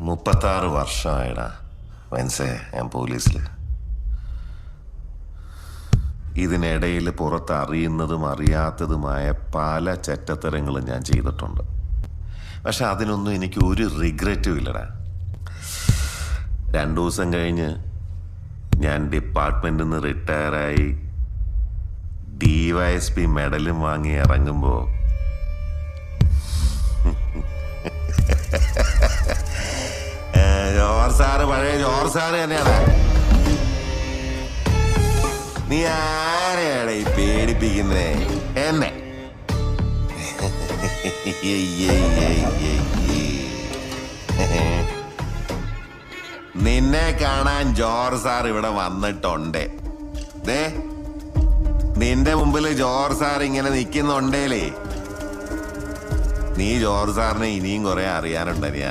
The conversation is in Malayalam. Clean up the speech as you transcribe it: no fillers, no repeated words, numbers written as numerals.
36 വർഷമായിടാ വെൻസേ ഞാൻ പോലീസിൽ. ഇതിനിടയിൽ പുറത്ത് അറിയുന്നതും അറിയാത്തതുമായ പല ചെറ്റത്തരങ്ങളും ഞാൻ ചെയ്തിട്ടുണ്ട്. പക്ഷെ അതിനൊന്നും എനിക്ക് ഒരു റിഗ്രറ്റും ഇല്ലടാ. 2 ദിവസം കഴിഞ്ഞ് ഞാൻ ഡിപ്പാർട്ട്മെന്റിൽ നിന്ന് റിട്ടയറായി DYSP മെഡലും വാങ്ങി ഇറങ്ങുമ്പോൾ ജോർജ് സാറ് പഴയ ജോർജ് സാറ് തന്നെയാണ്. നീ ആരെയാണ് ഈ പേടിപ്പിക്കുന്നേ? എന്നെ നിന്നെ കാണാൻ ജോർജ് സാർ ഇവിടെ വന്നിട്ടുണ്ട്. നിന്റെ മുമ്പിൽ ജോർജ് സാർ ഇങ്ങനെ നിൽക്കുന്നുണ്ടേലേ, നീ ജോർജ് സാറിനെ ഇനിയും കുറെ അറിയാനുണ്ടറിയാ.